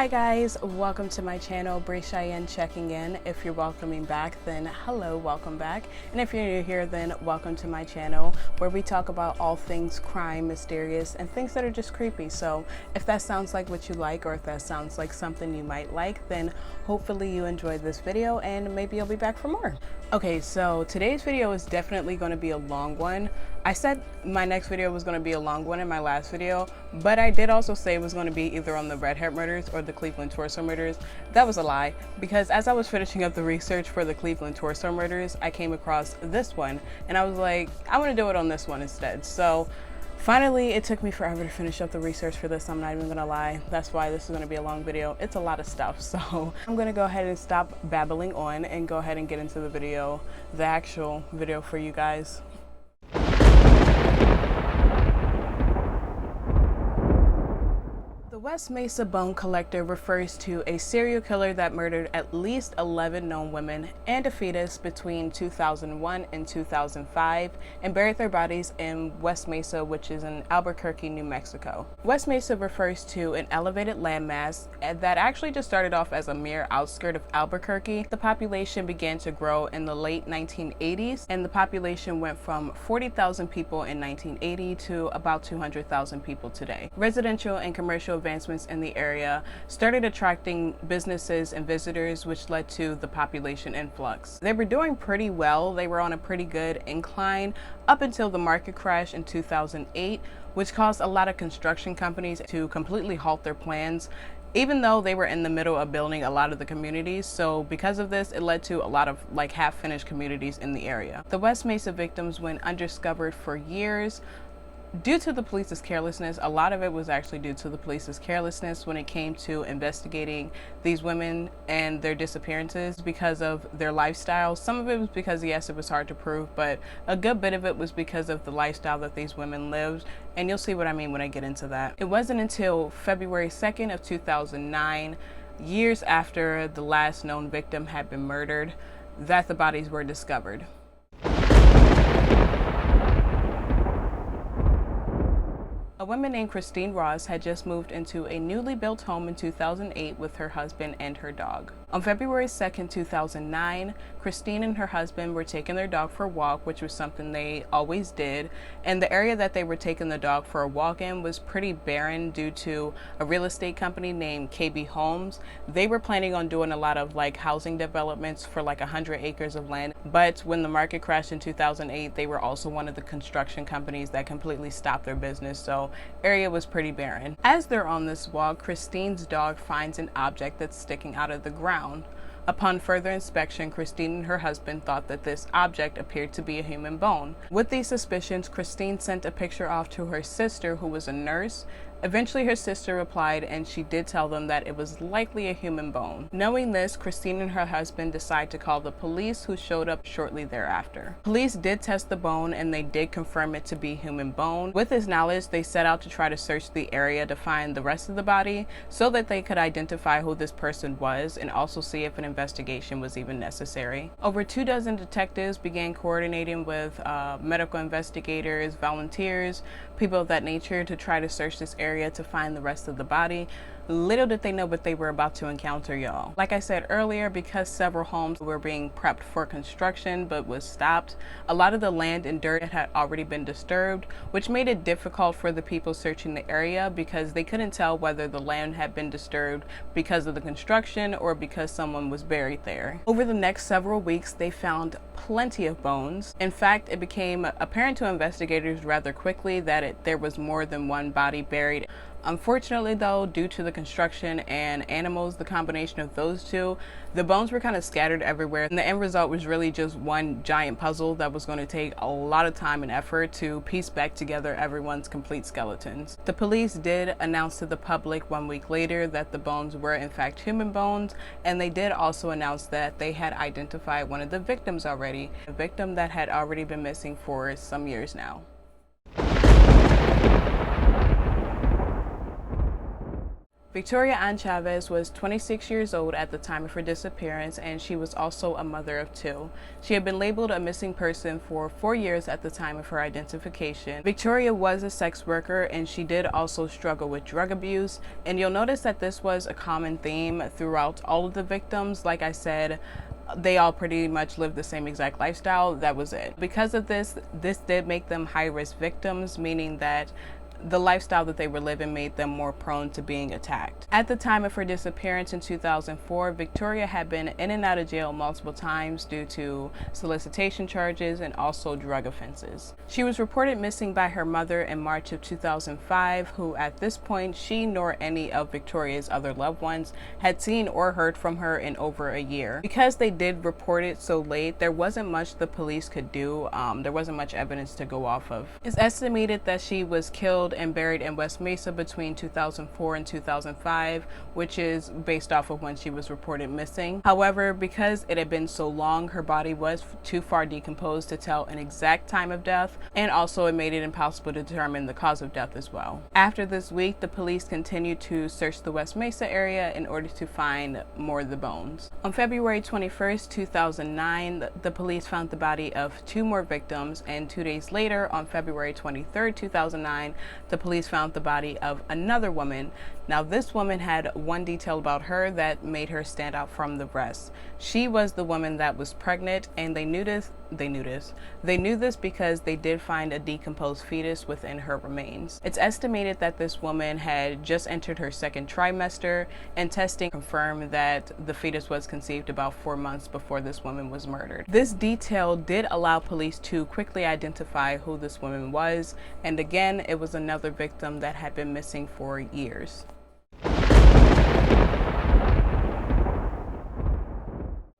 Hi guys, welcome to my channel. Bree Cheyenne checking in. If you're welcoming back, then hello, welcome back. And if you're new here, then welcome to my channel where we talk about all things crime, mysterious, and things that are just creepy. So if that sounds like what you like, or if that sounds like something you might like, then hopefully you enjoyed this video and maybe you'll be back for more. Okay, so today's video is definitely going to be a long one. I said my next video was going to be a long one in my last video, but I did also say it was going to be either on the Redhead murders or the Cleveland torso murders. That was a lie, because as I was finishing up the research for the Cleveland torso murders, I came across this one and I was like, I want to do it on this one instead. So finally, it took me forever to finish up the research for this. I'm not even gonna lie. That's why this is gonna be a long video. It's a lot of stuff. So I'm gonna go ahead and stop babbling on and go ahead and get into the video, the actual video for you guys. The West Mesa bone collector refers to a serial killer that murdered at least 11 known women and a fetus between 2001 and 2005 and buried their bodies in West Mesa, which is in Albuquerque, New Mexico. West Mesa refers to an elevated landmass that actually just started off as a mere outskirt of Albuquerque. The population began to grow in the late 1980s, and the population went from 40,000 people in 1980 to about 200,000 people today. Residential and commercial advancements in the area started attracting businesses and visitors, which led to the population influx. They were doing pretty well. They were on a pretty good incline up until the market crash in 2008, which caused a lot of construction companies to completely halt their plans, even though they were in the middle of building a lot of the communities. So because of this, it led to a lot of like half-finished communities in the area. The West Mesa victims went undiscovered for years due to the police's carelessness. A lot of it was actually due to the police's carelessness when it came to investigating these women and their disappearances because of their lifestyle. Some of it was because, yes, it was hard to prove, but a good bit of it was because of the lifestyle that these women lived. And you'll see what I mean when I get into that. It wasn't until February 2nd of 2009, years after the last known victim had been murdered, that the bodies were discovered. A woman named Christine Ross had just moved into a newly built home in 2008 with her husband and her dog. On February 2nd, 2009, Christine and her husband were taking their dog for a walk, which was something they always did. And the area that they were taking the dog for a walk in was pretty barren due to a real estate company named KB Homes. They were planning on doing a lot of like housing developments for like 100 acres of land. But when the market crashed in 2008, they were also one of the construction companies that completely stopped their business. So area was pretty barren. As they're on this walk, Christine's dog finds an object that's sticking out of the ground. Upon further inspection, Christine and her husband thought that this object appeared to be a human bone. With these suspicions, Christine sent a picture off to her sister, who was a nurse. Eventually, her sister replied, and she did tell them that it was likely a human bone. Knowing this, Christine and her husband decided to call the police, who showed up shortly thereafter. Police did test the bone, and they did confirm it to be human bone. With this knowledge, they set out to try to search the area to find the rest of the body so that they could identify who this person was and also see if an investigation was even necessary. Over 24 detectives began coordinating with medical investigators, volunteers, people of that nature to try to search this area to find the rest of the body. Little did they know what they were about to encounter, y'all. Like I said earlier, because several homes were being prepped for construction but was stopped, a lot of the land and dirt had already been disturbed, which made it difficult for the people searching the area because they couldn't tell whether the land had been disturbed because of the construction or because someone was buried there. Over the next several weeks, they found plenty of bones. In fact, it became apparent to investigators rather quickly that there was more than one body buried. Unfortunately though, due to the construction and animals, the combination of those two, the bones were kind of scattered everywhere, and the end result was really just one giant puzzle that was going to take a lot of time and effort to piece back together everyone's complete skeletons. The police did announce to the public 1 week later that the bones were in fact human bones, and they did also announce that they had identified one of the victims already, a victim that had already been missing for some years now. Victoria Ann Chavez was 26 years old at the time of her disappearance, and she was also a mother of 2. She had been labeled a missing person for 4 years at the time of her identification. Victoria was a sex worker, and she did also struggle with drug abuse, and you'll notice that this was a common theme throughout all of the victims. Like I said, they all pretty much lived the same exact lifestyle. That was it. Because of this did make them high-risk victims, meaning that the lifestyle that they were living made them more prone to being attacked. At the time of her disappearance in 2004, Victoria had been in and out of jail multiple times due to solicitation charges and also drug offenses. She was reported missing by her mother in March of 2005, who at this point, she nor any of Victoria's other loved ones had seen or heard from her in over a year. Because they did report it so late, there wasn't much the police could do. There wasn't much evidence to go off of. It's estimated that she was killed and buried in West Mesa between 2004 and 2005, which is based off of when she was reported missing. However, because it had been so long, her body was too far decomposed to tell an exact time of death, and also it made it impossible to determine the cause of death as well. After this week, the police continued to search the West Mesa area in order to find more of the bones. On February 21st, 2009, the police found the body of 2 more victims, and 2 days later, on February 23rd, 2009, the police found the body of another woman. Now, this woman had one detail about her that made her stand out from the rest. She was the woman that was pregnant, and they knew this because they did find a decomposed fetus within her remains. It's estimated that this woman had just entered her 2nd trimester, and testing confirmed that the fetus was conceived about 4 months before this woman was murdered. This detail did allow police to quickly identify who this woman was, and again, it was another victim that had been missing for years.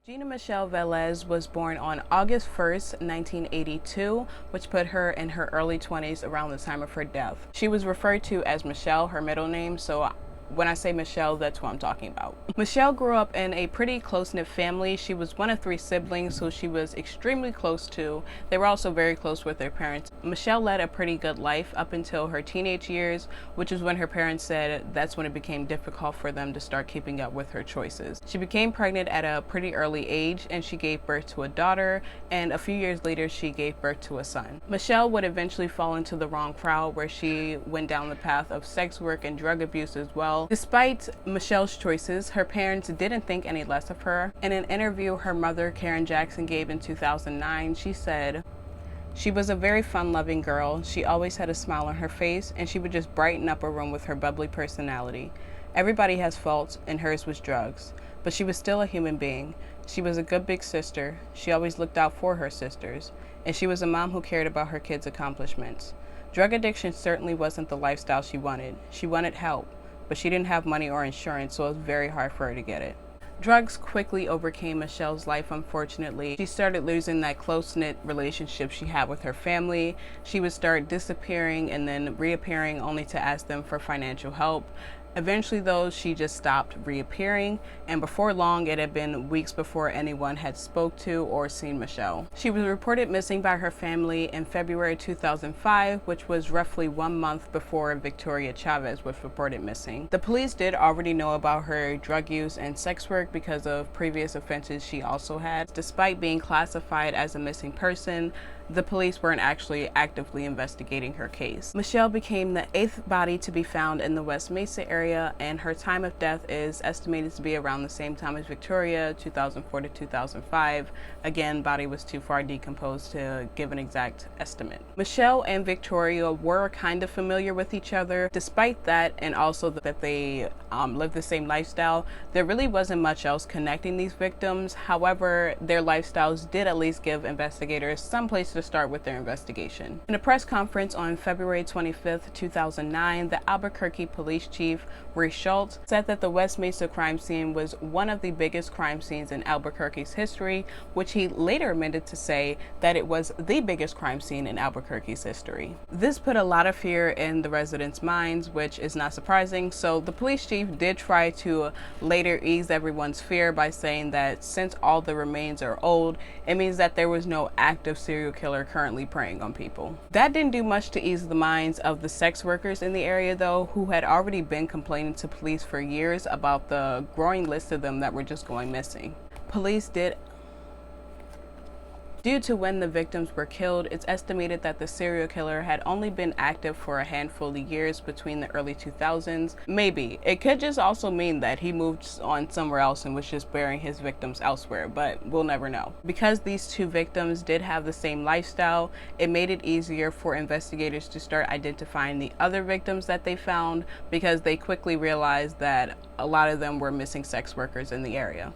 Gina Michelle Valdez was born on August 1st, 1982, which put her in her early 20s around the time of her death. She was referred to as Michelle, her middle name, so when I say Michelle, that's who I'm talking about. Michelle grew up in a pretty close-knit family. She was one of 3 siblings, who she was extremely close to. They were also very close with their parents. Michelle led a pretty good life up until her teenage years, which is when her parents said that's when it became difficult for them to start keeping up with her choices. She became pregnant at a pretty early age, and she gave birth to a daughter, and a few years later she gave birth to a son. Michelle would eventually fall into the wrong crowd, where she went down the path of sex work and drug abuse as well. Despite Michelle's choices, her parents didn't think any less of her. In an interview her mother, Karen Jackson, gave in 2009, she said, "She was a very fun-loving girl. She always had a smile on her face, and she would just brighten up a room with her bubbly personality. Everybody has faults, and hers was drugs. But she was still a human being. She was a good big sister. She always looked out for her sisters. And she was a mom who cared about her kids' accomplishments. Drug addiction certainly wasn't the lifestyle she wanted. She wanted help, but she didn't have money or insurance, so it was very hard for her to get it." Drugs quickly overcame Michelle's life, unfortunately. She started losing that close-knit relationship she had with her family. She would start disappearing and then reappearing only to ask them for financial help. Eventually, though, she just stopped reappearing, and before long, it had been weeks before anyone had spoke to or seen Michelle. She was reported missing by her family in February 2005, which was roughly 1 month before Victoria Chavez was reported missing. The police did already know about her drug use and sex work because of previous offenses she also had. Despite being classified as a missing person, the police weren't actually actively investigating her case. Michelle became the 8th body to be found in the West Mesa area, and her time of death is estimated to be around the same time as Victoria, 2004 to 2005. Again, body was too far decomposed to give an exact estimate. Michelle and Victoria were kind of familiar with each other. Despite that, and also that they lived the same lifestyle, there really wasn't much else connecting these victims. However, their lifestyles did at least give investigators some place to start with their investigation. In a press conference on February 25th, 2009, the Albuquerque police chief, Ray Schultz, said that the West Mesa crime scene was one of the biggest crime scenes in Albuquerque's history, which he later amended to say that it was the biggest crime scene in Albuquerque's history. This put a lot of fear in the residents' minds, which is not surprising, so the police chief did try to later ease everyone's fear by saying that since all the remains are old, it means that there was no active serial killer killer currently preying on people. That didn't do much to ease the minds of the sex workers in the area though, who had already been complaining to police for years about the growing list of them that were just going missing. Due to when the victims were killed, it's estimated that the serial killer had only been active for a handful of years between the early 2000s. Maybe. It could just also mean that he moved on somewhere else and was just burying his victims elsewhere, but we'll never know. Because these two victims did have the same lifestyle, it made it easier for investigators to start identifying the other victims that they found, because they quickly realized that a lot of them were missing sex workers in the area.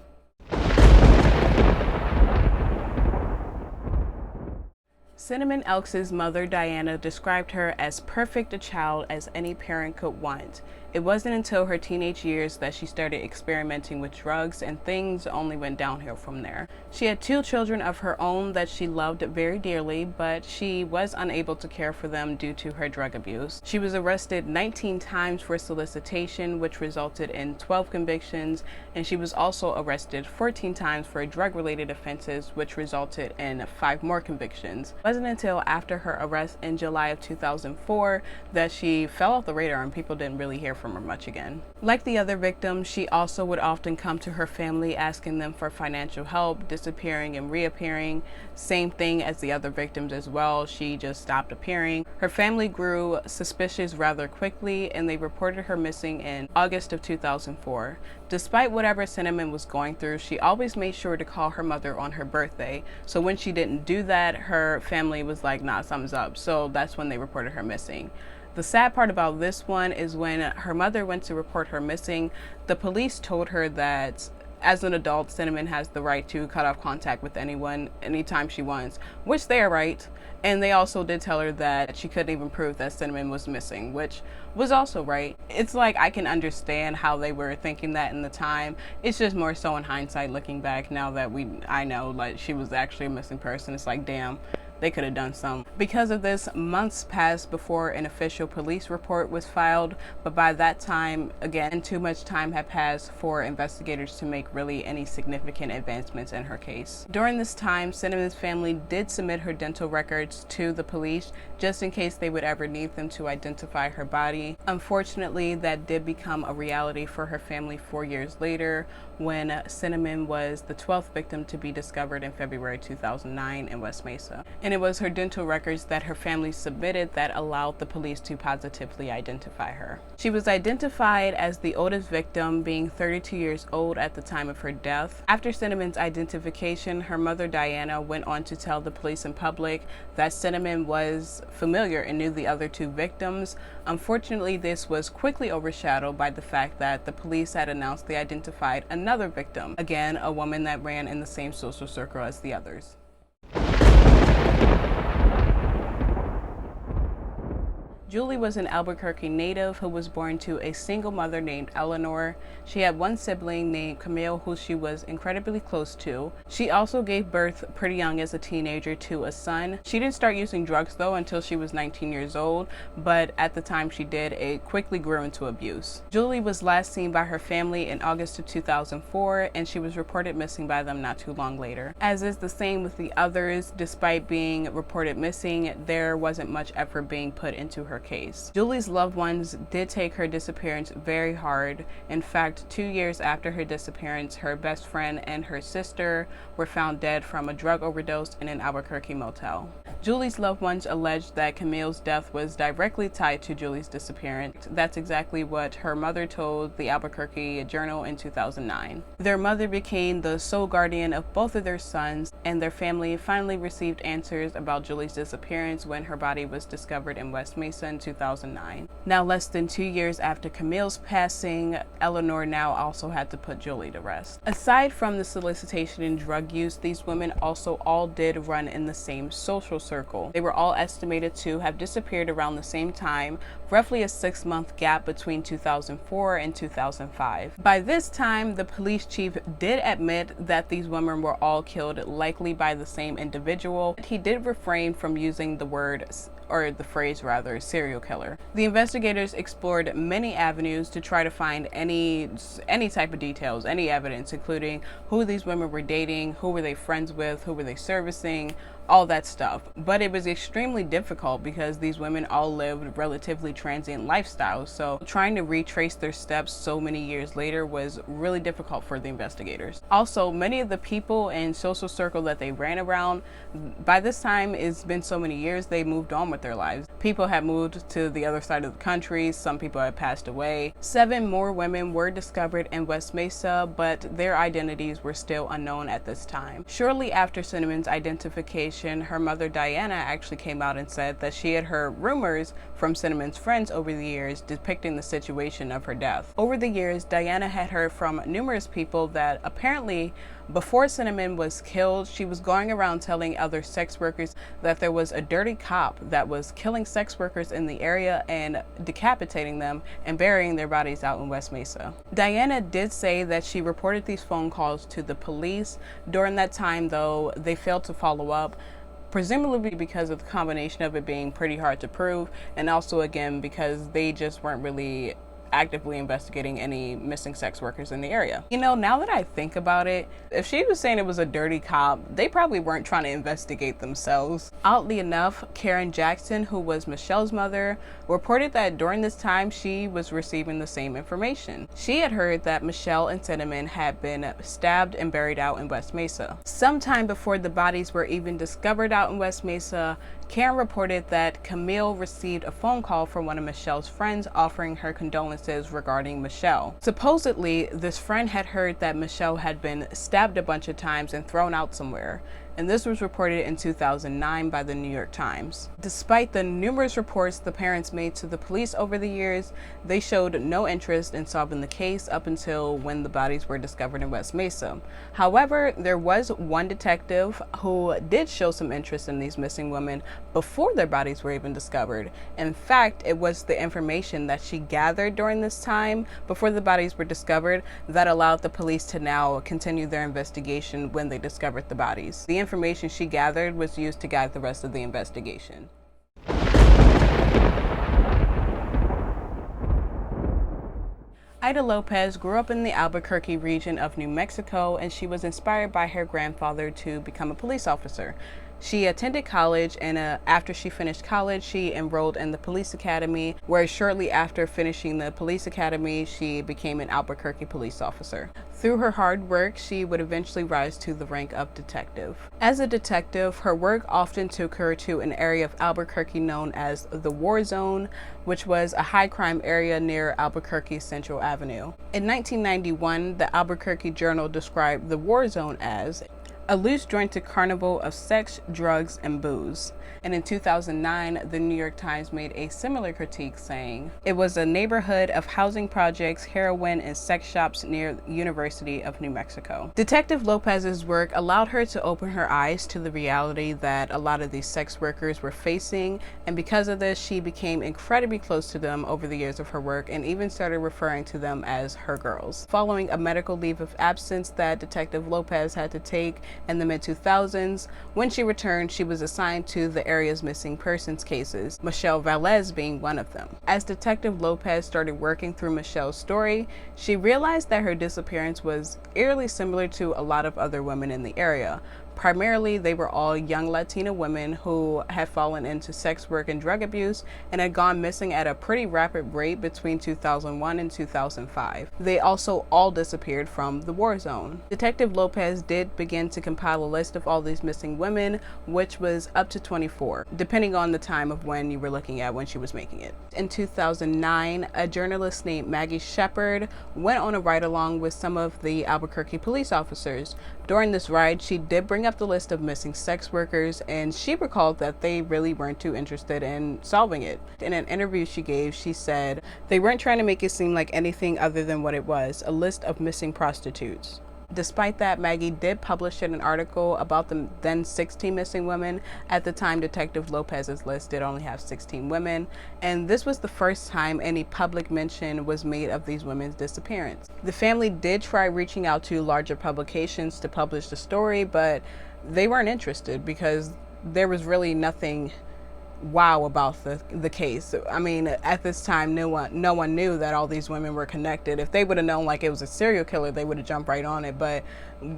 Cinnamon Elks' mother, Diana, described her as perfect a child as any parent could want. It wasn't until her teenage years that she started experimenting with drugs, and things only went downhill from there. She had 2 children of her own that she loved very dearly, but she was unable to care for them due to her drug abuse. She was arrested 19 times for solicitation, which resulted in 12 convictions, and she was also arrested 14 times for drug-related offenses, which resulted in 5 more convictions. It wasn't until after her arrest in July of 2004 that she fell off the radar and people didn't really hear from her much again. Like the other victims, she also would often come to her family asking them for financial help, disappearing and reappearing. Same thing as the other victims as well, she just stopped appearing. Her family grew suspicious rather quickly, and they reported her missing in August of 2004. Despite whatever Cinnamon was going through, she always made sure to call her mother on her birthday. So when she didn't do that, her family was like, nah, something's up. So that's when they reported her missing. The sad part about this one is when her mother went to report her missing, the police told her that as an adult, Cinnamon has the right to cut off contact with anyone anytime she wants, which they are right. And they also did tell her that she couldn't even prove that Cinnamon was missing, which was also right. It's like, I can understand how they were thinking that in the time. It's just more so in hindsight, looking back now that I know like she was actually a missing person. It's like, damn, they could have done some. Because of this, months passed before an official police report was filed, but by that time, again, too much time had passed for investigators to make really any significant advancements in her case. During this time, Cinnamon's family did submit her dental records to the police just in case they would ever need them to identify her body. Unfortunately, that did become a reality for her family 4 years later, when Cinnamon was the 12th victim to be discovered in February 2009 in West Mesa. And it was her dental records that her family submitted that allowed the police to positively identify her. She was identified as the oldest victim, being 32 years old at the time of her death. After Cinnamon's identification, her mother Diana went on to tell the police in public that Cinnamon was familiar and knew the other 2 victims. Unfortunately, this was quickly overshadowed by the fact that the police had announced they identified another victim, again, a woman that ran in the same social circle as the others. Julie was an Albuquerque native who was born to a single mother named Eleanor. She had one sibling named Camille, who she was incredibly close to. She also gave birth pretty young as a teenager to a son. She didn't start using drugs though until she was 19 years old, but at the time she did, it quickly grew into abuse. Julie was last seen by her family in August of 2004, and she was reported missing by them not too long later. As is the same with the others, despite being reported missing, there wasn't much effort being put into her case. Julie's loved ones did take her disappearance very hard. In fact, 2 years after her disappearance, her best friend and her sister were found dead from a drug overdose in an Albuquerque motel. Julie's loved ones alleged that Camille's death was directly tied to Julie's disappearance. That's exactly what her mother told the Albuquerque Journal in 2009. Their mother became the sole guardian of both of their sons, and their family finally received answers about Julie's disappearance when her body was discovered in West Mesa in 2009. Now, less than 2 years after Camille's passing, Eleanor now also had to put Julie to rest. Aside from the solicitation and drug use, these women also all did run in the same social circle. They were all estimated to have disappeared around the same time, roughly a 6-month gap between 2004 and 2005. By this time, the police chief did admit that these women were all killed likely by the same individual. He did refrain from using the word, or the phrase rather, serial killer. The investigators explored many avenues to try to find any type of details, any evidence, including who these women were dating, who were they friends with, who were they servicing, all that stuff. But it was extremely difficult because these women all lived relatively transient lifestyles, so trying to retrace their steps so many years later was really difficult for the investigators. Also, many of the people and social circle that they ran around, by this time it's been so many years, they moved on with their lives. People had moved to the other side of the country, some people had passed away. 7 more women were discovered in West Mesa, but their identities were still unknown at this time. Shortly after Cinnamon's identification, her mother Diana actually came out and said that she had heard rumors from Cinnamon's friends over the years depicting the situation of her death. Over the years, Diana had heard from numerous people that apparently before Cinnamon was killed, she was going around telling other sex workers that there was a dirty cop that was killing sex workers in the area and decapitating them and burying their bodies out in West Mesa. Diana did say that she reported these phone calls to the police. During that time, though, they failed to follow up, presumably because of the combination of it being pretty hard to prove, and also again because they just weren't really actively investigating any missing sex workers in the area. You know, now that I think about it, if she was saying it was a dirty cop, they probably weren't trying to investigate themselves. Oddly enough, Karen Jackson, who was Michelle's mother, reported that during this time she was receiving the same information. She had heard that Michelle and Cinnamon had been stabbed and buried out in West Mesa. Sometime before the bodies were even discovered out in West Mesa, Karen reported that Camille received a phone call from one of Michelle's friends offering her condolences regarding Michelle. Supposedly, this friend had heard that Michelle had been stabbed a bunch of times and thrown out somewhere, and this was reported in 2009 by the New York Times. Despite the numerous reports the parents made to the police over the years, they showed no interest in solving the case up until when the bodies were discovered in West Mesa. However, there was one detective who did show some interest in these missing women before their bodies were even discovered. In fact, it was the information that she gathered during this time before the bodies were discovered that allowed the police to now continue their investigation when they discovered the bodies. The information she gathered was used to guide the rest of the investigation. Ida Lopez grew up in the Albuquerque region of New Mexico, and she was inspired by her grandfather to become a police officer. She attended college, and after she finished college, she enrolled in the police academy, where shortly after finishing the police academy, she became an Albuquerque police officer. Through her hard work, she would eventually rise to the rank of detective. As a detective, her work often took her to an area of Albuquerque known as the War Zone, which was a high crime area near Albuquerque Central Avenue. In 1991, the Albuquerque Journal described the War Zone as a loose jointed carnival of sex, drugs, and booze. And in 2009, the New York Times made a similar critique, saying it was a neighborhood of housing projects, heroin, and sex shops near the University of New Mexico. Detective Lopez's work allowed her to open her eyes to the reality that a lot of these sex workers were facing, and because of this, she became incredibly close to them over the years of her work and even started referring to them as her girls. Following a medical leave of absence that Detective Lopez had to take in the mid-2000s, when she returned, she was assigned to the area's missing persons cases, Michelle Valdez being one of them. As Detective Lopez started working through Michelle's story, she realized that her disappearance was eerily similar to a lot of other women in the area. Primarily, they were all young Latina women who had fallen into sex work and drug abuse and had gone missing at a pretty rapid rate between 2001 and 2005. They also all disappeared from the war zone. Detective Lopez did begin to compile a list of all these missing women, which was up to 24, depending on the time of when you were looking at when she was making it. In 2009, a journalist named Maggie Shepard went on a ride-along with some of the Albuquerque police officers. During this ride, she did bring up the list of missing sex workers, and she recalled that they really weren't too interested in solving it. In an interview she gave, she said they weren't trying to make it seem like anything other than what it was, a list of missing prostitutes. Despite that, Maggie did publish an article about the then 16 missing women. At the time, Detective Lopez's list did only have 16 women, and this was the first time any public mention was made of these women's disappearance. The family did try reaching out to larger publications to publish the story, but they weren't interested because there was really nothing wow about the case. I mean, at this time, no one knew that all these women were connected. If they would have known like it was a serial killer, they would have jumped right on it. But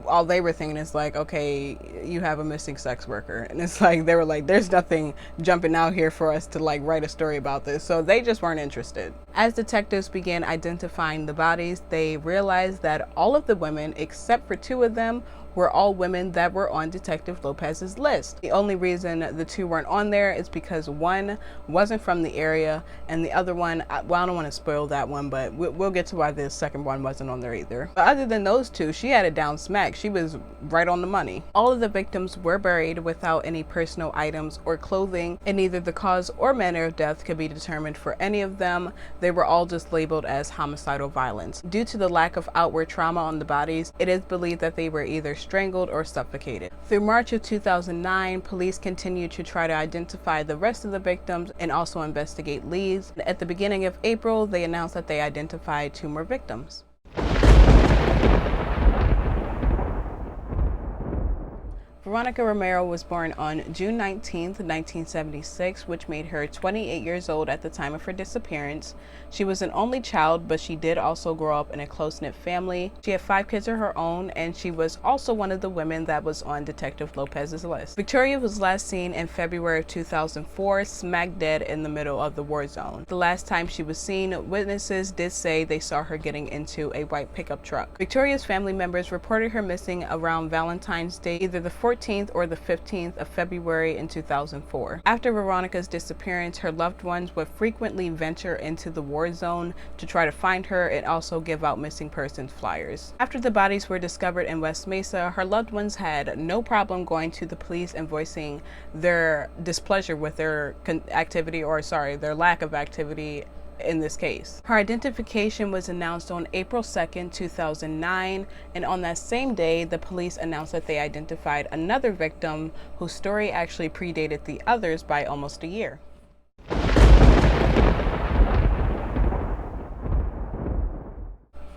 all they were thinking is like, okay, you have a missing sex worker, and it's like they were like, there's nothing jumping out here for us to like write a story about this. So they just weren't interested. As detectives began identifying the bodies, they realized that all of the women, except for 2 of them, were all women that were on Detective Lopez's list. The only reason the 2 weren't on there is because one wasn't from the area, and the other one, well, I don't want to spoil that one, but we'll get to why the second one wasn't on there either. But other than those 2, she had it down smack. She was right on the money. All of the victims were buried without any personal items or clothing, and neither the cause or manner of death could be determined for any of them. They were all just labeled as homicidal violence. Due to the lack of outward trauma on the bodies, it is believed that they were either strangled or suffocated. Through March of 2009, police continued to try to identify the rest of the victims and also investigate leads. At the beginning of April, they announced that they identified 2 more victims. Veronica Romero was born on June 19, 1976, which made her 28 years old at the time of her disappearance. She was an only child, but she did also grow up in a close-knit family. She had 5 kids of her own, and she was also one of the women that was on Detective Lopez's list. Victoria was last seen in February of 2004, smack dead in the middle of the war zone. The last time she was seen, witnesses did say they saw her getting into a white pickup truck. Victoria's family members reported her missing around Valentine's Day, either the 14th or the 15th of February in 2004. After Veronica's disappearance, her loved ones would frequently venture into the war zone to try to find her and also give out missing persons flyers. After the bodies were discovered in West Mesa, her loved ones had no problem going to the police and voicing their displeasure with their their lack of activity in this case. Her identification was announced on April 2nd, 2009, and on that same day, the police announced that they identified another victim whose story actually predated the others by almost a year.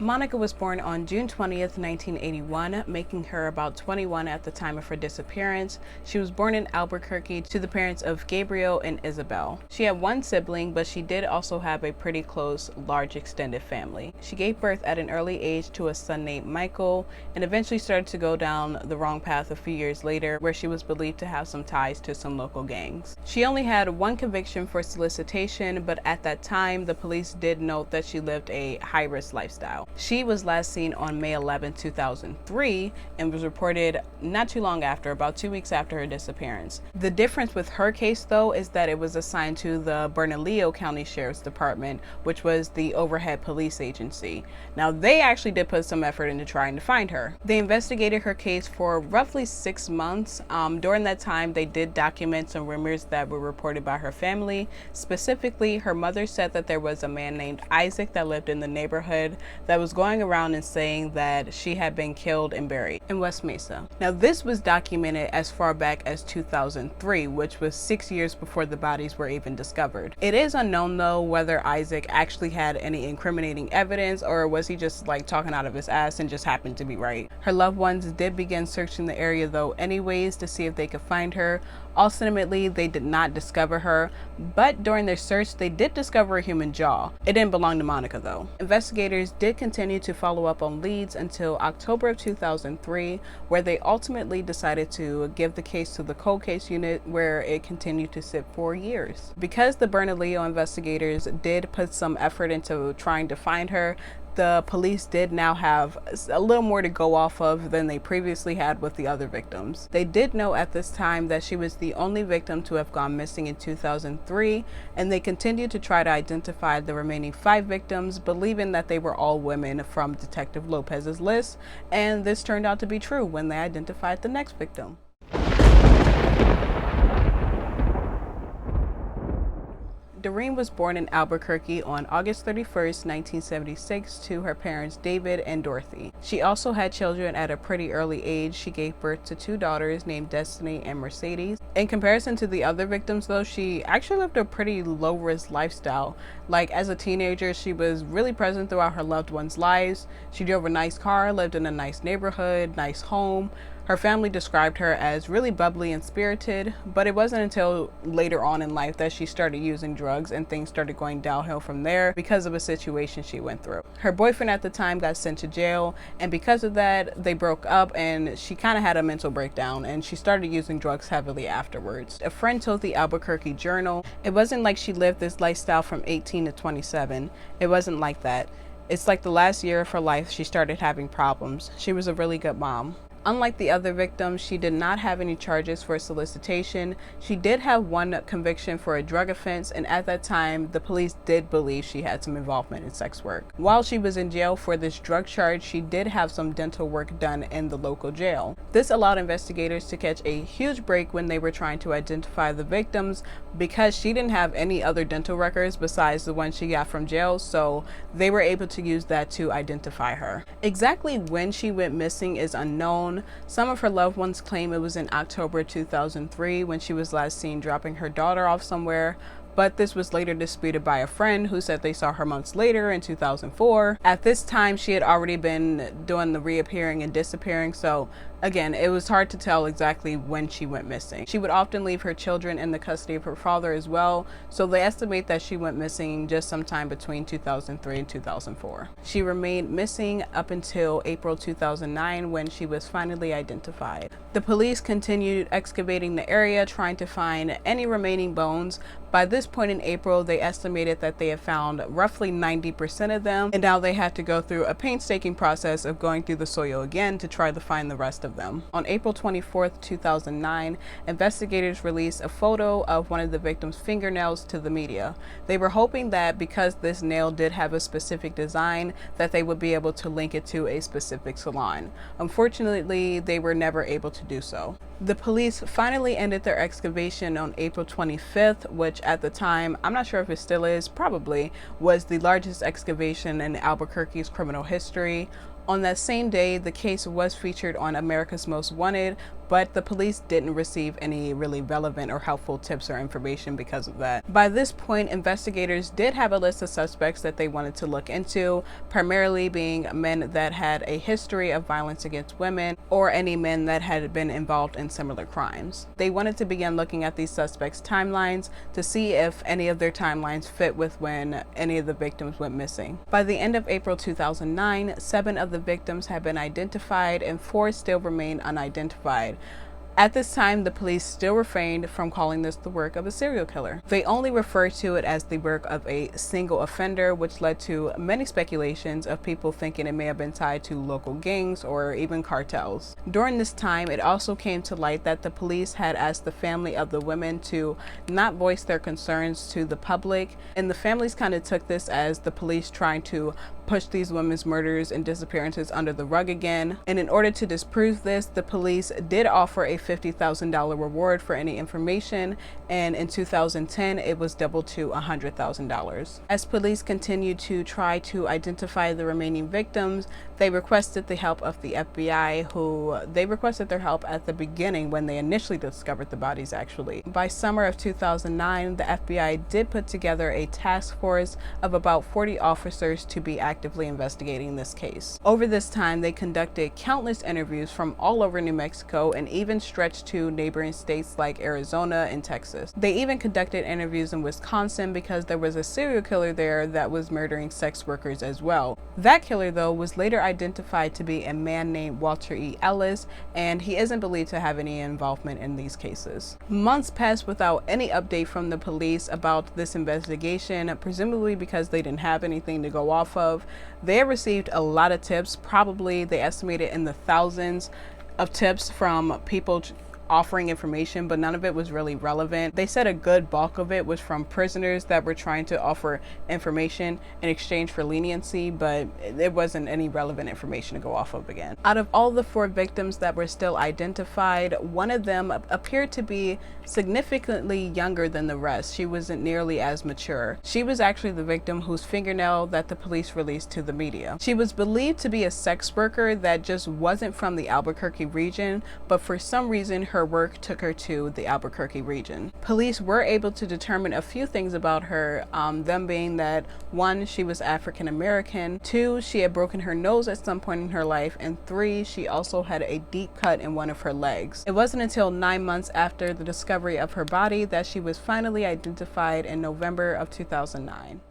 Monica was born on June 20th, 1981, making her about 21 at the time of her disappearance. She was born in Albuquerque to the parents of Gabriel and Isabel. She had 1 sibling, but she did also have a pretty close, large extended family. She gave birth at an early age to a son named Michael, and eventually started to go down the wrong path a few years later, where she was believed to have some ties to some local gangs. She only had 1 conviction for solicitation, but at that time, the police did note that she lived a high-risk lifestyle. She was last seen on May 11, 2003, and was reported not too long after, about 2 weeks after her disappearance. The difference with her case, though, is that it was assigned to the Bernalillo County Sheriff's Department, which was the overhead police agency. Now, they actually did put some effort into trying to find her. They investigated her case for roughly 6 months. During that time, they did document some rumors that were reported by her family. Specifically, her mother said that there was a man named Isaac that lived in the neighborhood that was going around and saying that she had been killed and buried in West Mesa. Now, this was documented as far back as 2003, which was 6 years before the bodies were even discovered. It is unknown, though, whether Isaac actually had any incriminating evidence, or was he just like talking out of his ass and just happened to be right. Her loved ones did begin searching the area, though, anyways, to see if they could find her. Ultimately, they did not discover her, but during their search, they did discover a human jaw. It didn't belong to Monica, though. Investigators did continue to follow up on leads until October of 2003, where they ultimately decided to give the case to the cold case unit, where it continued to sit for years. Because the Bernalillo investigators did put some effort into trying to find her, the police did now have a little more to go off of than they previously had with the other victims. They did know at this time that she was the only victim to have gone missing in 2003, and they continued to try to identify the remaining 5 victims, believing that they were all women from Detective Lopez's list, and this turned out to be true when they identified the next victim. Doreen was born in Albuquerque on August 31st, 1976 to her parents David and Dorothy. She also had children at a pretty early age. She gave birth to 2 daughters named Destiny and Mercedes. In comparison to the other victims though, she actually lived a pretty low risk lifestyle. Like as a teenager, she was really present throughout her loved ones' lives. She drove a nice car, lived in a nice neighborhood, nice home. Her family described her as really bubbly and spirited, but it wasn't until later on in life that she started using drugs and things started going downhill from there because of a situation she went through. Her boyfriend at the time got sent to jail, and because of that, they broke up and she kind of had a mental breakdown and she started using drugs heavily afterwards. A friend told the Albuquerque Journal, it wasn't like she lived this lifestyle from 18 to 27. It wasn't like that. It's like the last year of her life she started having problems. She was a really good mom. Unlike the other victims, she did not have any charges for solicitation. She did have one conviction for a drug offense, and at that time, the police did believe she had some involvement in sex work. While she was in jail for this drug charge, she did have some dental work done in the local jail. This allowed investigators to catch a huge break when they were trying to identify the victims because she didn't have any other dental records besides the one she got from jail, so they were able to use that to identify her. Exactly when she went missing is unknown. Some of her loved ones claim it was in October 2003 when she was last seen dropping her daughter off somewhere, but this was later disputed by a friend who said they saw her months later in 2004. At this time, she had already been doing the reappearing and disappearing, so again, it was hard to tell exactly when she went missing. She would often leave her children in the custody of her father as well, so they estimate that she went missing just sometime between 2003 and 2004. She remained missing up until April 2009 when she was finally identified. The police continued excavating the area trying to find any remaining bones. By this point in April, they estimated that they had found roughly 90% of them, and now they had to go through a painstaking process of going through the soil again to try to find the rest of them. On April 24th, 2009, investigators released a photo of one of the victim's fingernails to the media. They were hoping that because this nail did have a specific design, that they would be able to link it to a specific salon. Unfortunately, they were never able to do so. The police finally ended their excavation on April 25th, which at the time, I'm not sure if it still is, probably, was the largest excavation in Albuquerque's criminal history. On that same day, the case was featured on America's Most Wanted, but the police didn't receive any really relevant or helpful tips or information because of that. By this point, investigators did have a list of suspects that they wanted to look into, primarily being men that had a history of violence against women or any men that had been involved in similar crimes. They wanted to begin looking at these suspects' timelines to see if any of their timelines fit with when any of the victims went missing. By the end of April 2009, 7 of the victims had been identified and 4 still remain unidentified. At this time, the police still refrained from calling this the work of a serial killer. They only referred to it as the work of a single offender, which led to many speculations of people thinking it may have been tied to local gangs or even cartels. During this time, it also came to light that the police had asked the family of the women to not voice their concerns to the public, and the families kind of took this as the police trying to push these women's murders and disappearances under the rug again. And in order to disprove this, the police did offer a $50,000 reward for any information, and in 2010 it was doubled to $100,000. As police continued to try to identify the remaining victims, they requested the help of the FBI, who they requested their help at the beginning when they initially discovered the bodies actually. By summer of 2009, the FBI did put together a task force of about 40 officers to be actively investigating this case. Over this time, they conducted countless interviews from all over New Mexico and even stretched to neighboring states like Arizona and Texas. They even conducted interviews in Wisconsin because there was a serial killer there that was murdering sex workers as well. That killer, though, was later identified to be a man named Walter E. Ellis, and he isn't believed to have any involvement in these cases. Months passed without any update from the police about this investigation, presumably because they didn't have anything to go off of. They received a lot of tips, probably they estimated in the thousands of tips from people offering information, but none of it was really relevant. They said a good bulk of it was from prisoners that were trying to offer information in exchange for leniency, but it wasn't any relevant information to go off of again. Out of all the 4 victims that were still identified, one of them appeared to be significantly younger than the rest. She wasn't nearly as mature. She was actually the victim whose fingernail that the police released to the media. She was believed to be a sex worker that just wasn't from the Albuquerque region, but for some reason her her work took her to the Albuquerque region. Police were able to determine a few things about her, them being that 1, she was African American, 2, she had broken her nose at some point in her life, and 3, she also had a deep cut in one of her legs. It wasn't until 9 months after the discovery of her body that she was finally identified in November of 2009.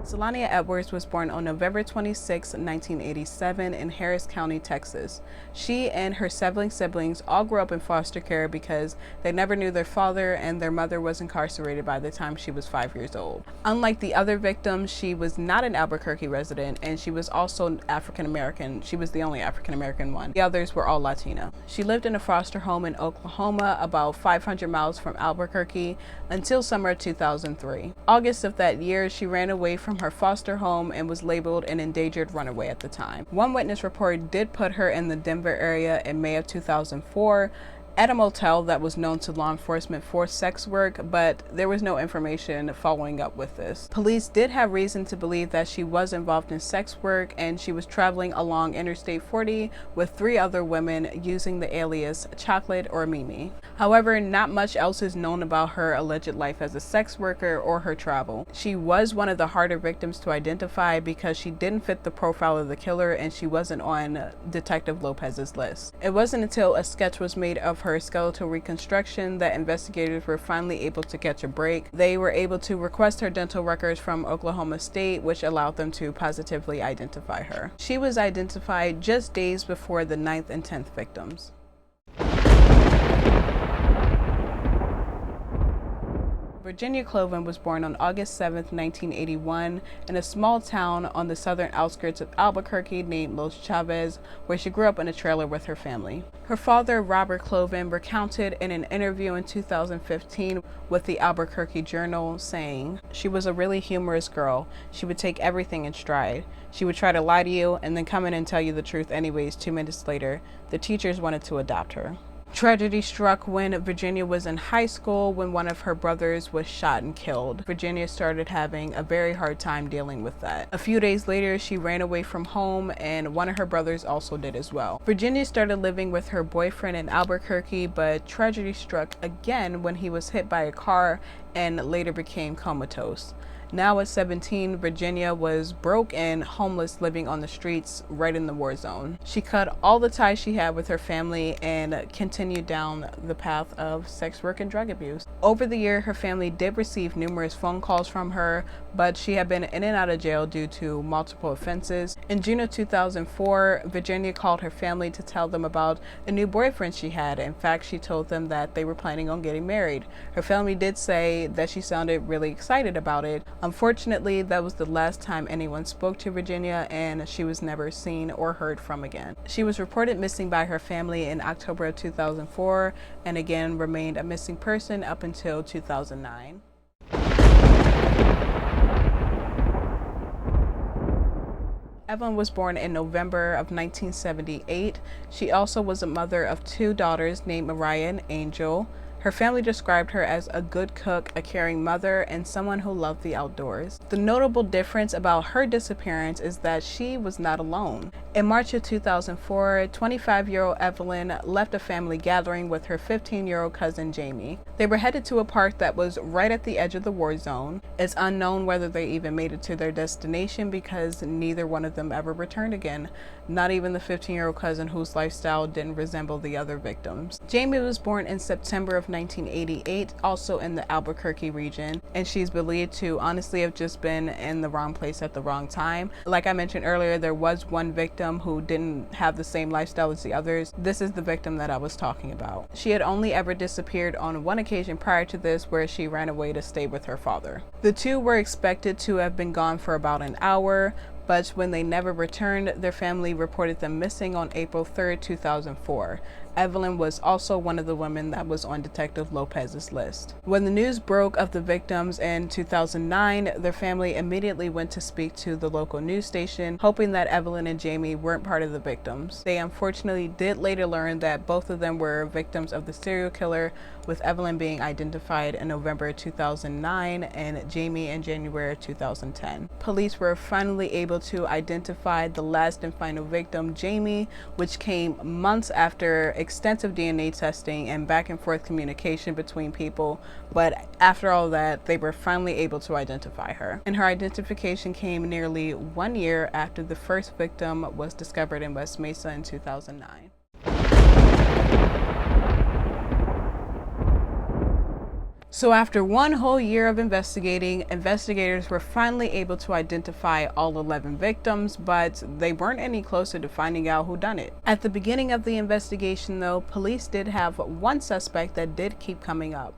Syllania Edwards was born on November 26, 1987 in Harris County, Texas. She and her 7 siblings all grew up in foster care because they never knew their father, and their mother was incarcerated by the time she was 5 years old. Unlike the other victims, she was not an Albuquerque resident, and she was also African American. She was the only African American one. The others were all Latino. She lived in a foster home in Oklahoma, about 500 miles from Albuquerque, until summer 2003. August of that year, she ran away from her foster home and was labeled an endangered runaway at the time. One witness report did put her in the Denver area in May of 2004 at a motel that was known to law enforcement for sex work, but there was no information following up with this. Police did have reason to believe that she was involved in sex work, and she was traveling along Interstate 40 with 3 other women using the alias Chocolate or Mimi. However, not much else is known about her alleged life as a sex worker or her travel. She was one of the harder victims to identify because she didn't fit the profile of the killer, and she wasn't on Detective Lopez's list. It wasn't until a sketch was made of her skeletal reconstruction that investigators were finally able to catch a break. They were able to request her dental records from Oklahoma State, which allowed them to positively identify her. She was identified just days before the 9th and 10th victims. Virginia Cloven was born on August 7, 1981, in a small town on the southern outskirts of Albuquerque named Los Chavez, where she grew up in a trailer with her family. Her father, Robert Cloven, recounted in an interview in 2015 with the Albuquerque Journal, saying, "She was a really humorous girl. She would take everything in stride. She would try to lie to you and then come in and tell you the truth anyways 2 minutes later. The teachers wanted to adopt her." Tragedy struck when Virginia was in high school when one of her brothers was shot and killed. Virginia started having a very hard time dealing with that. A few days later, she ran away from home, and one of her brothers also did as well. Virginia started living with her boyfriend in Albuquerque, but tragedy struck again when he was hit by a car and later became comatose. Now at 17, Virginia was broke and homeless, living on the streets right in the war zone. She cut all the ties she had with her family and continued down the path of sex work and drug abuse. Over the year, her family did receive numerous phone calls from her, but she had been in and out of jail due to multiple offenses. In June of 2004, Virginia called her family to tell them about a new boyfriend she had. In fact, she told them that they were planning on getting married. Her family did say that she sounded really excited about it. Unfortunately, that was the last time anyone spoke to Virginia, and she was never seen or heard from again. She was reported missing by her family in October of 2004 and again remained a missing person up until 2009. Evelyn was born in November of 1978. She also was a mother of 2 daughters named Mariah and Angel. Her family described her as a good cook, a caring mother, and someone who loved the outdoors. The notable difference about her disappearance is that she was not alone. In March of 2004, 25-year-old Evelyn left a family gathering with her 15-year-old cousin Jamie. They were headed to a park that was right at the edge of the war zone. It's unknown whether they even made it to their destination because neither one of them ever returned again, not even the 15-year-old cousin whose lifestyle didn't resemble the other victims. Jamie was born in September of 1988, also in the Albuquerque region, and she's believed to honestly have just been in the wrong place at the wrong time. Like I mentioned earlier, there was one victim who didn't have the same lifestyle as the others. This is the victim that I was talking about. She had only ever disappeared on one occasion prior to this, where she ran away to stay with her father. The 2 were expected to have been gone for about an hour, but when they never returned, their family reported them missing on April 3rd, 2004. Evelyn was also one of the women that was on Detective Lopez's list. When the news broke of the victims in 2009, their family immediately went to speak to the local news station, hoping that Evelyn and Jamie weren't part of the victims. They unfortunately did later learn that both of them were victims of the serial killer, with Evelyn being identified in November 2009 and Jamie in January 2010. Police were finally able able to identify the last and final victim, Jamie, which came months after extensive DNA testing and back and forth communication between people. But after all that, they were finally able to identify her. And her identification came nearly 1 year after the first victim was discovered in West Mesa in 2009. So after 1 whole year of investigating, investigators were finally able to identify all 11 victims, but they weren't any closer to finding out who done it. At the beginning of the investigation though, police did have one suspect that did keep coming up.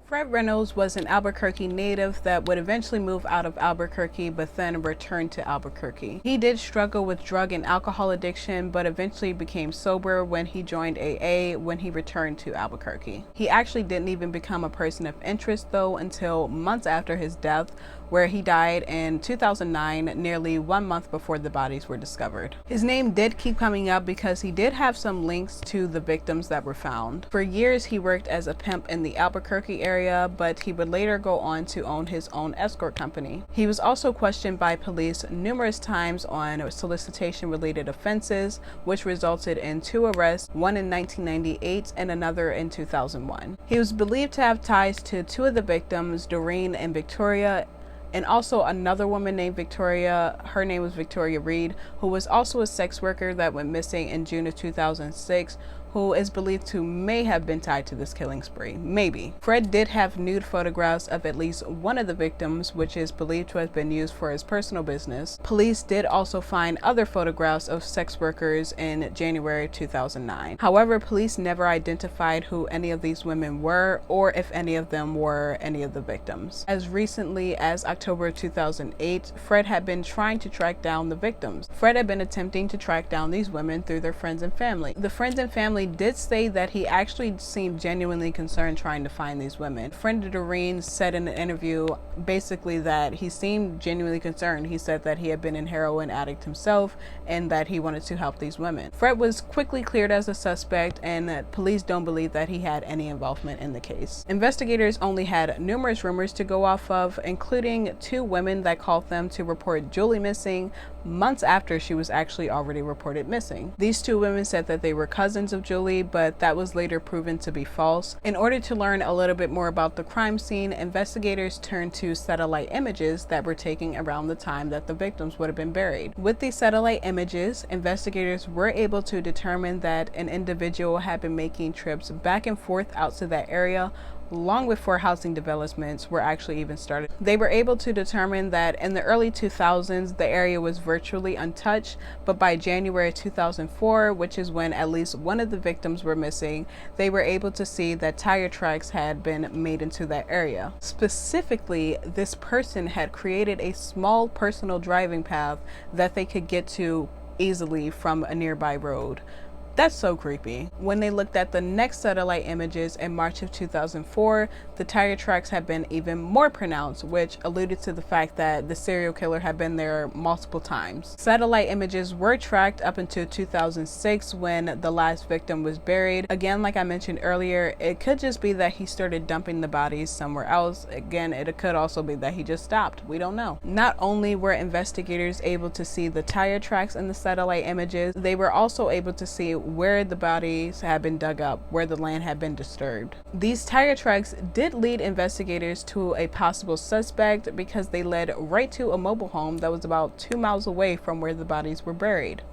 Fred Reynolds was an Albuquerque native that would eventually move out of Albuquerque but then return to Albuquerque. He did struggle with drug and alcohol addiction but eventually became sober when he joined AA when he returned to Albuquerque. He actually didn't even become a person of interest though until months after his death, where he died in 2009, nearly 1 month before the bodies were discovered. His name did keep coming up because he did have some links to the victims that were found. For years he worked as a pimp in the Albuquerque area, but he would later go on to own his own escort company. He was also questioned by police numerous times on solicitation related offenses, which resulted in 2 arrests, one in 1998 and another in 2001. He was believed to have ties to 2 of the victims, Doreen and Victoria, and also another woman named Victoria. Her name was Victoria Reed, who was also a sex worker that went missing in June of 2006, who is believed to may have been tied to this killing spree. Maybe. Fred did have nude photographs of at least one of the victims, which is believed to have been used for his personal business. Police did also find other photographs of sex workers in January 2009. However, police never identified who any of these women were or if any of them were any of the victims. As recently as October 2008, Fred had been trying to track down the victims. Fred had been attempting to track down these women through their friends and family. The friends and family did say that he actually seemed genuinely concerned trying to find these women. Friend Doreen said in an interview basically that he seemed genuinely concerned. He said that he had been an heroin addict himself and that he wanted to help these women. Fred was quickly cleared as a suspect, and that police don't believe that he had any involvement in the case. Investigators only had numerous rumors to go off of, including 2 women that called them to report Julie missing months after she was actually already reported missing. These 2 women said that they were cousins of Julie, but that was later proven to be false. In order to learn a little bit more about the crime scene, investigators turned to satellite images that were taken around the time that the victims would have been buried. With these satellite images, investigators were able to determine that an individual had been making trips back and forth out to that area long before housing developments were actually even started. They were able to determine that in the early 2000s, the area was virtually untouched, but by January 2004, which is when at least one of the victims were missing, they were able to see that tire tracks had been made into that area. Specifically, this person had created a small personal driving path that they could get to easily from a nearby road. That's so creepy. When they looked at the next satellite images in March of 2004, the tire tracks had been even more pronounced, which alluded to the fact that the serial killer had been there multiple times. Satellite images were tracked up until 2006 when the last victim was buried. Again, like I mentioned earlier, it could just be that he started dumping the bodies somewhere else. Again, it could also be that he just stopped. We don't know. Not only were investigators able to see the tire tracks in the satellite images, they were also able to see where the bodies had been dug up, where the land had been disturbed. These tire tracks did lead investigators to a possible suspect because they led right to a mobile home that was about 2 miles away from where the bodies were buried.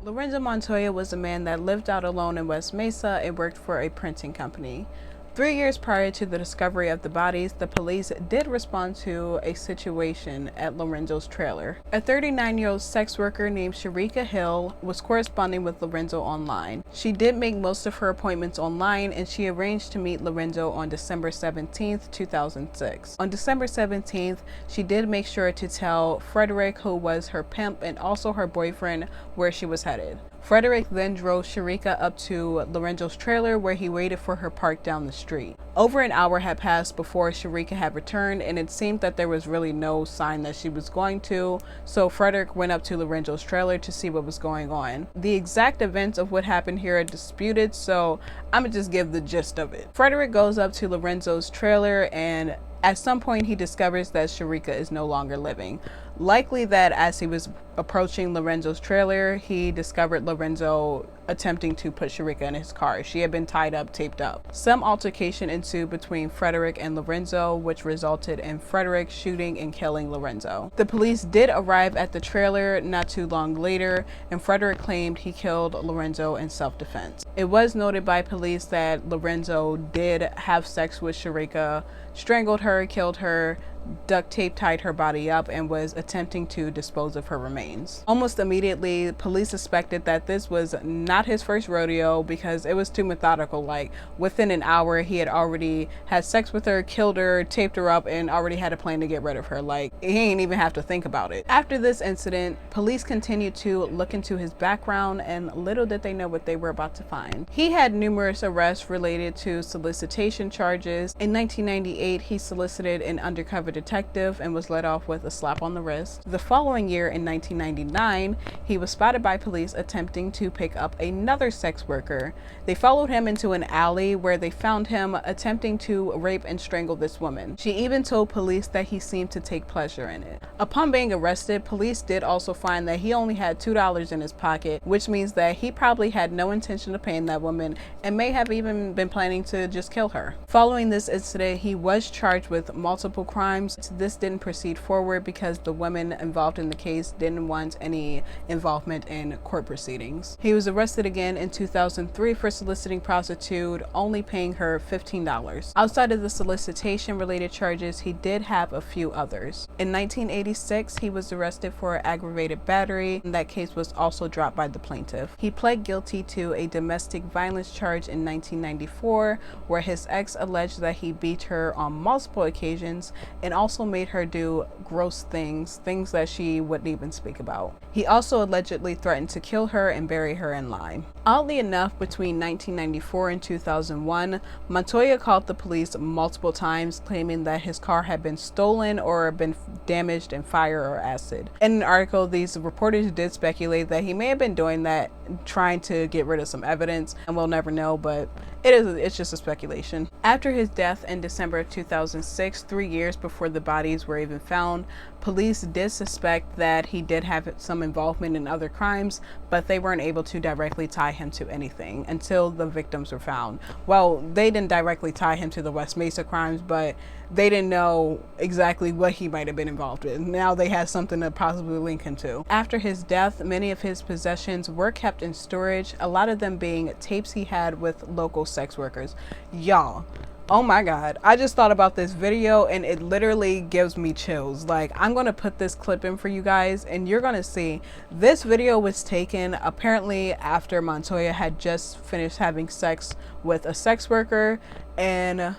Lorenzo Montoya was a man that lived out alone in West Mesa and worked for a printing company. 3 years prior to the discovery of the bodies, the police did respond to a situation at Lorenzo's trailer. A 39-year-old sex worker named Sharika Hill was corresponding with Lorenzo online. She did make most of her appointments online, and she arranged to meet Lorenzo on December 17th, 2006. On December 17th, she did make sure to tell Frederick, who was her pimp and also her boyfriend, where she was headed. Frederick then drove Sharika up to Lorenzo's trailer where he waited for her parked down the street. Over an hour had passed before Sharika had returned, and it seemed that there was really no sign that she was going to, so Frederick went up to Lorenzo's trailer to see what was going on. The exact events of what happened here are disputed, so I'm gonna just give the gist of it. Frederick goes up to Lorenzo's trailer, and at some point he discovers that Sharika is no longer living. Likely that as he was approaching Lorenzo's trailer, he discovered Lorenzo attempting to put Sharika in his car. She had been tied up, taped up. Some altercation ensued between Frederick and Lorenzo, which resulted in Frederick shooting and killing Lorenzo. The police did arrive at the trailer not too long later, and Frederick claimed he killed Lorenzo in self-defense. It was noted by police that Lorenzo did have sex with Sharika, strangled her, killed her, duct tape tied her body up, and was attempting to dispose of her remains. Almost immediately, police suspected that this was not his first rodeo because it was too methodical. Like within an hour, he had already had sex with her, killed her, taped her up, and already had a plan to get rid of her. Like he ain't even have to think about it. After this incident, police continued to look into his background, and little did they know what they were about to find. He had numerous arrests related to solicitation charges. In 1998, he solicited an undercover detective and was let off with a slap on the wrist. The following year, in 1999, he was spotted by police attempting to pick up another sex worker. They followed him into an alley where they found him attempting to rape and strangle this woman. She even told police that he seemed to take pleasure in it. Upon being arrested, police did also find that he only had $2 in his pocket, which means that he probably had no intention of paying that woman and may have even been planning to just kill her. Following this incident, he was charged with multiple crimes. This didn't proceed forward because the women involved in the case didn't want any involvement in court proceedings. He was arrested again in 2003 for soliciting prostitute, only paying her $15. Outside of the solicitation related charges, he did have a few others. In 1986, he was arrested for aggravated battery, and that case was also dropped by the plaintiff. He pled guilty to a domestic violence charge in 1994, where his ex alleged that he beat her on multiple occasions and also made her do gross things that she wouldn't even speak about. He also allegedly threatened to kill her and bury her in lime. Oddly enough, between 1994 and 2001, Montoya called the police multiple times claiming that his car had been stolen or been damaged in fire or acid. In an article, these reporters did speculate that he may have been doing that trying to get rid of some evidence, and we'll never know, but it's just a speculation. After his death in December of 2006, 3 years before the bodies were even found, police did suspect that he did have some involvement in other crimes, but they weren't able to directly tie him to anything until the victims were found. Well, they didn't directly tie him to the West Mesa crimes, but they didn't know exactly what he might have been involved in. Now they had something to possibly link him to. After his death, many of his possessions were kept in storage, a lot of them being tapes he had with local sex workers. Y'all, oh my God, I just thought about this video and it literally gives me chills. Like, I'm gonna put this clip in for you guys and you're gonna see this video was taken apparently after Montoya had just finished having sex with a sex worker, and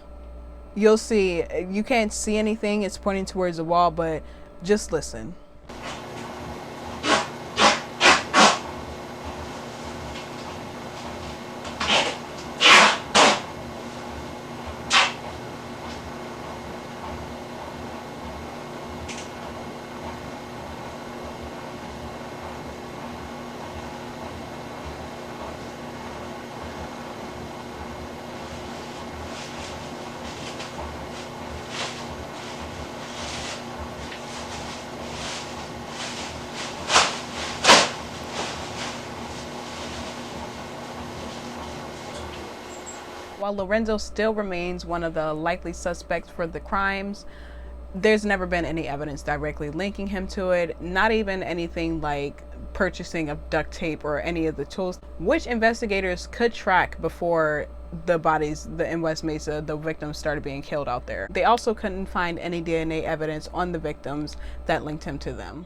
you'll see, you can't see anything, it's pointing towards the wall, but just listen. While Lorenzo still remains one of the likely suspects for the crimes, there's never been any evidence directly linking him to it, not even anything like purchasing of duct tape or any of the tools, which investigators could track before the bodies in West Mesa, the victims, started being killed out there. They also couldn't find any DNA evidence on the victims that linked him to them.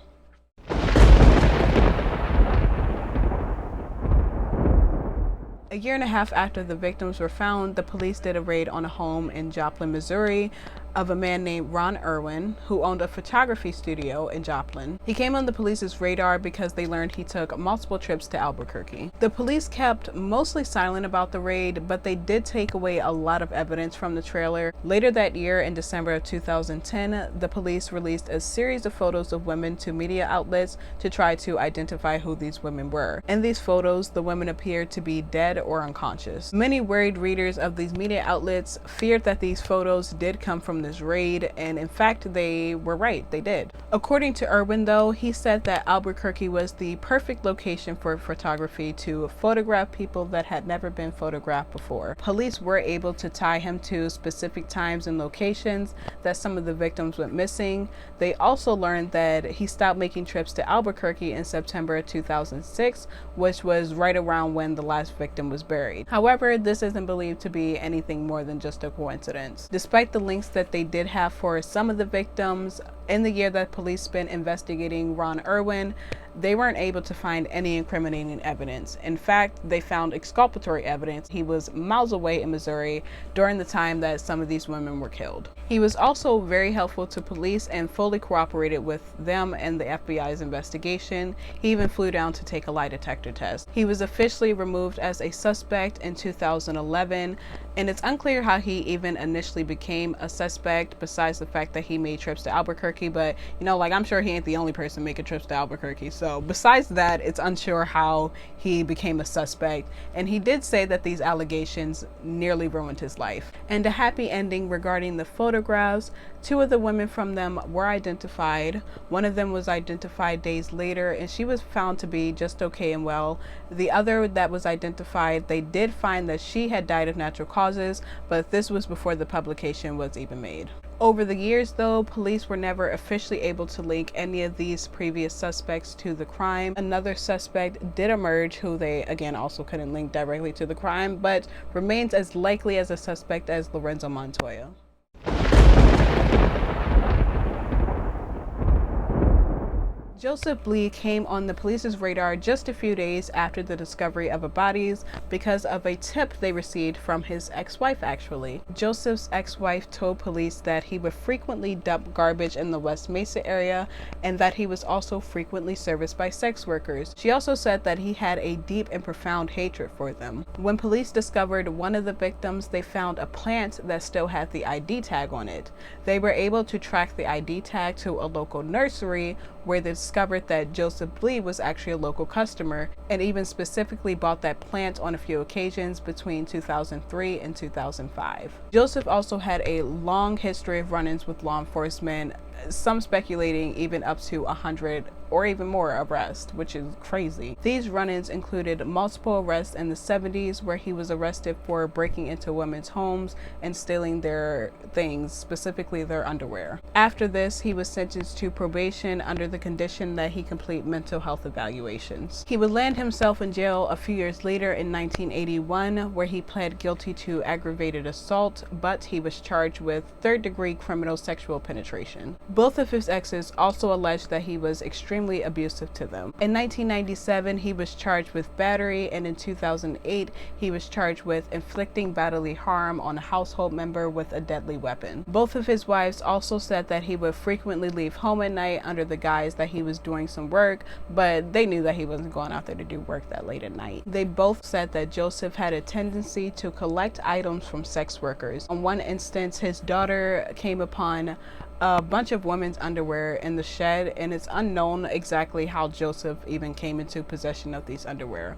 A year and a half after the victims were found, the police did a raid on a home in Joplin, Missouri. of a man named Ron Irwin, who owned a photography studio in Joplin. He came on the police's radar because they learned he took multiple trips to Albuquerque. The police kept mostly silent about the raid, but they did take away a lot of evidence from the trailer. Later that year, in December of 2010, the police released a series of photos of women to media outlets to try to identify who these women were. In these photos, the women appeared to be dead or unconscious. Many worried readers of these media outlets feared that these photos did come from this raid, and in fact they were right, they did. According to Irwin though, he said that Albuquerque was the perfect location for photography to photograph people that had never been photographed before. Police were able to tie him to specific times and locations that some of the victims went missing. They also learned that he stopped making trips to Albuquerque in September 2006, which was right around when the last victim was buried. However, this isn't believed to be anything more than just a coincidence. Despite the links that they did have for some of the victims, in the year that police spent investigating Ron Irwin, they weren't able to find any incriminating evidence. In fact, they found exculpatory evidence. He was miles away in Missouri during the time that some of these women were killed. He was also very helpful to police and fully cooperated with them and the FBI's investigation. He even flew down to take a lie detector test. He was officially removed as a suspect in 2011, and it's unclear how he even initially became a suspect, besides the fact that he made trips to Albuquerque. But you know, like, I'm sure he ain't the only person making trips to Albuquerque. So besides that, it's unsure how he became a suspect. And he did say that these allegations nearly ruined his life. And a happy ending regarding the photographs. 2 of the women from them were identified. One of them was identified days later, and she was found to be just okay and well. The other that was identified, they did find that she had died of natural causes, but this was before the publication was even made. Over the years though, police were never officially able to link any of these previous suspects to the crime. Another suspect did emerge, who they again also couldn't link directly to the crime, but remains as likely as a suspect as Lorenzo Montoya. Joseph Blea came on the police's radar just a few days after the discovery of the bodies because of a tip they received from his ex-wife, actually. Joseph's ex-wife told police that he would frequently dump garbage in the West Mesa area and that he was also frequently serviced by sex workers. She also said that he had a deep and profound hatred for them. When police discovered one of the victims, they found a plant that still had the ID tag on it. They were able to track the ID tag to a local nursery where they discovered that Joseph Blea was actually a local customer and even specifically bought that plant on a few occasions between 2003 and 2005. Joseph also had a long history of run-ins with law enforcement, some speculating even up to 100 or even more arrests, which is crazy. These run-ins included multiple arrests in the 70s where he was arrested for breaking into women's homes and stealing their things, specifically their underwear. After this, he was sentenced to probation under the condition that he complete mental health evaluations. He would land himself in jail a few years later in 1981, where he pled guilty to aggravated assault, but he was charged with third-degree criminal sexual penetration. Both of his exes also alleged that he was extremely abusive to them. In 1997, he was charged with battery, and in 2008, he was charged with inflicting bodily harm on a household member with a deadly weapon. Both of his wives also said that he would frequently leave home at night under the guise that he was doing some work, but they knew that he wasn't going out there to do work that late at night. They both said that Joseph had a tendency to collect items from sex workers. On one instance, his daughter came upon a bunch of women's underwear in the shed, and it's unknown exactly how Joseph even came into possession of these underwear.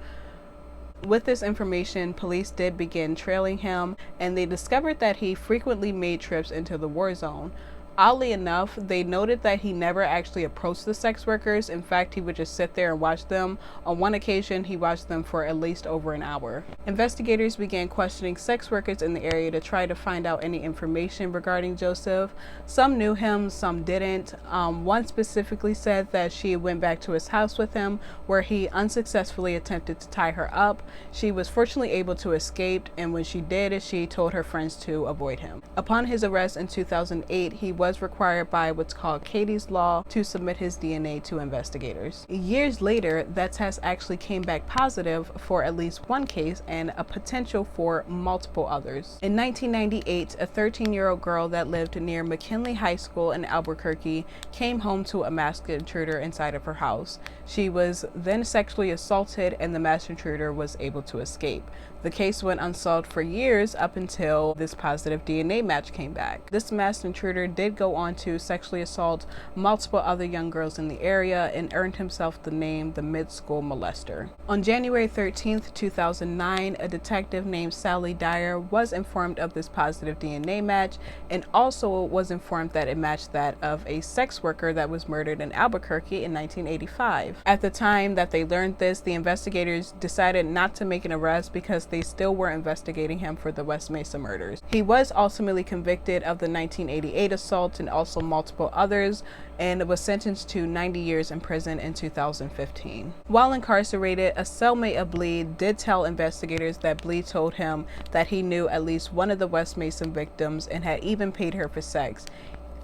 With this information, police did begin trailing him, and they discovered that he frequently made trips into the war zone. Oddly enough, they noted that he never actually approached the sex workers. In fact, he would just sit there and watch them. On one occasion, he watched them for at least over an hour. Investigators began questioning sex workers in the area to try to find out any information regarding Joseph. Some knew him, some didn't. One specifically said that she went back to his house with him, where he unsuccessfully attempted to tie her up. She was fortunately able to escape, and when she did, she told her friends to avoid him. Upon his arrest in 2008, he was was required by what's called Katie's Law to submit his DNA to investigators. Years later, that test actually came back positive for at least one case and a potential for multiple others. In 1998, a 13-year-old girl that lived near McKinley High School in Albuquerque came home to a masked intruder inside of her house. She was then sexually assaulted and the masked intruder was able to escape. The case went unsolved for years up until this positive DNA match came back. This masked intruder did go on to sexually assault multiple other young girls in the area and earned himself the name the mid-school molester. On January 13th, 2009, a detective named Sally Dyer was informed of this positive DNA match and also was informed that it matched that of a sex worker that was murdered in Albuquerque in 1985. At the time that they learned this, the investigators decided not to make an arrest because they still were investigating him for the West Mesa murders. He was ultimately convicted of the 1988 assault and also multiple others, and was sentenced to 90 years in prison in 2015. While incarcerated, a cellmate of Blea did tell investigators that Blea told him that he knew at least one of the West Mesa victims and had even paid her for sex.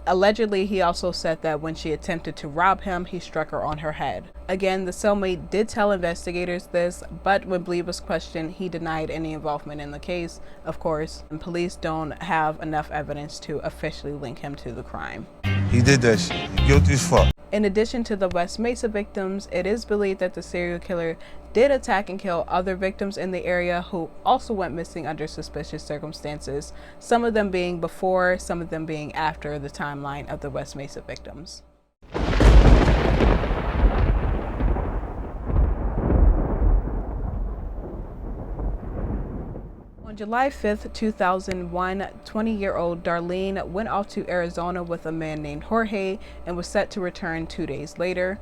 Allegedly, he also said that when she attempted to rob him, he struck her on her head. Again, the cellmate did tell investigators this, but when Blea was questioned, he denied any involvement in the case, of course, and police don't have enough evidence to officially link him to the crime. He did that shit. He guilty as fuck. In addition to the West Mesa victims, it is believed that the serial killer did attack and kill other victims in the area who also went missing under suspicious circumstances, some of them being before, some of them being after the timeline of the West Mesa victims. On July 5th, 2001, 20-year-old Darlene went off to Arizona with a man named Jorge and was set to return 2 days later.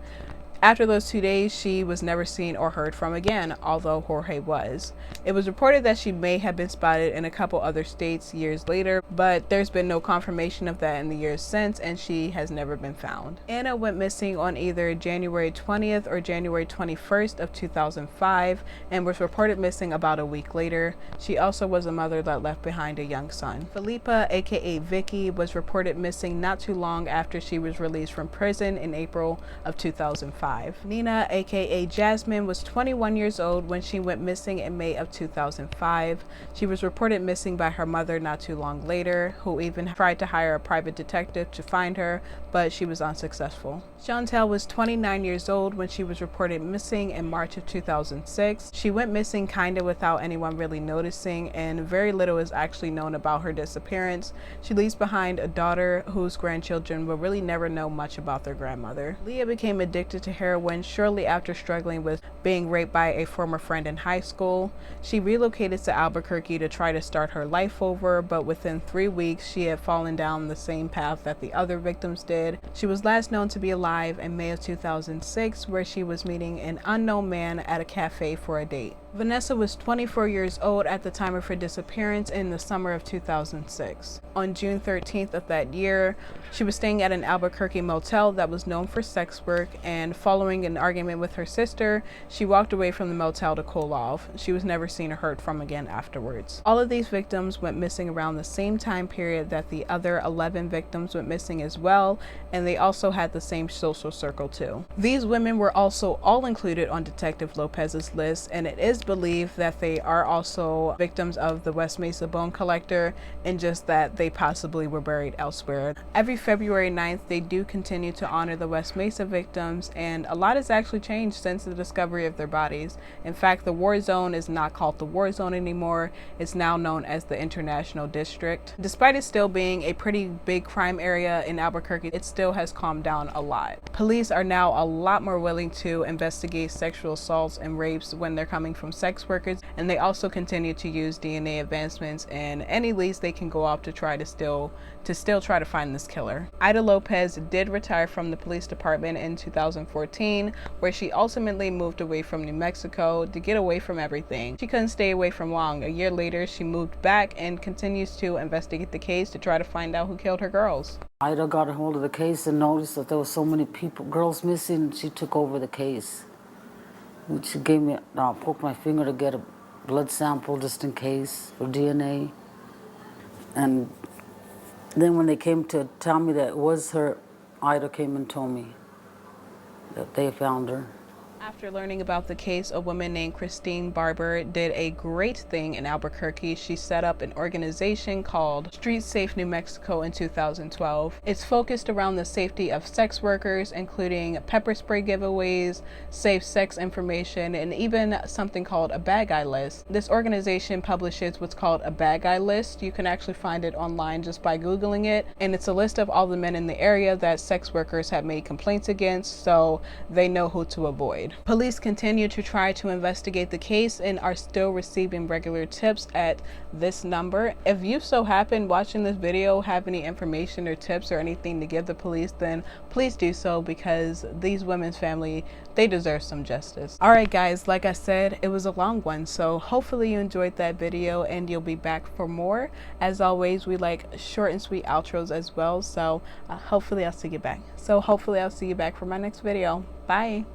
After those 2 days, she was never seen or heard from again, although Jorge was. It was reported that she may have been spotted in a couple other states years later, but there's been no confirmation of that in the years since, and she has never been found. Anna went missing on either January 20th or January 21st of 2005 and was reported missing about a week later. She also was a mother that left behind a young son. Felipa, aka Vicky, was reported missing not too long after she was released from prison in April of 2005. Nina, aka Jasmine, was 21 years old when she went missing in May of 2005. She was reported missing by her mother not too long later, who even tried to hire a private detective to find her, but she was unsuccessful. Chantel was 29 years old when she was reported missing in March of 2006. She went missing kinda without anyone really noticing, and very little is actually known about her disappearance. She leaves behind a daughter whose grandchildren will really never know much about their grandmother. Leah became addicted to heroin shortly after struggling with being raped by a former friend in high school. She relocated to Albuquerque to try to start her life over, but within 3 weeks she had fallen down the same path that the other victims did. She was last known to be alive in May of 2006, where she was meeting an unknown man at a cafe for a date. Vanessa was 24 years old at the time of her disappearance in the summer of 2006. On June 13th of that year, she was staying at an Albuquerque motel that was known for sex work, and following an argument with her sister, she walked away from the motel to cool off. She was never seen or heard from again afterwards. All of these victims went missing around the same time period that the other 11 victims went missing as well, and they also had the same social circle too. These women were also all included on Detective Lopez's list, and it is believed that they are also victims of the West Mesa bone collector, and just that they possibly were buried elsewhere. Every February 9th, they do continue to honor the West Mesa victims, and a lot has actually changed since the discovery of their bodies. In fact, the war zone is not called the war zone anymore. It's now known as the International District. Despite it still being a pretty big crime area in Albuquerque, it still has calmed down a lot. Police are now a lot more willing to investigate sexual assaults and rapes when they're coming from sex workers, and they also continue to use DNA advancements and any leads they can go off to try to still try to find this killer. Ida Lopez did retire from the police department in 2014, where she ultimately moved away from New Mexico to get away from everything. She couldn't stay away from long. A year later, she moved back and continues to investigate the case to try to find out who killed her girls. Ida got a hold of the case and noticed that there were so many girls missing. She took over the case. She gave me, poked my finger to get a blood sample just in case for DNA. And Then when they came to tell me that it was her, Ida came and told me that they found her. After learning about the case, a woman named Christine Barber did a great thing in Albuquerque. She set up an organization called Street Safe New Mexico in 2012. It's focused around the safety of sex workers, including pepper spray giveaways, safe sex information, and even something called a bad guy list. This organization publishes what's called a bad guy list. You can actually find it online just by Googling it, and it's a list of all the men in the area that sex workers have made complaints against, so they know who to avoid. Police continue to try to investigate the case and are still receiving regular tips at this number. If you so happen watching this video have any information or tips or anything to give the police, then please do so, because these women's family, they deserve some justice. All right guys, like I said, it was a long one, so hopefully you enjoyed that video and you'll be back for more. As always, we like short and sweet outros as well, so hopefully I'll see you back. For my next video. Bye.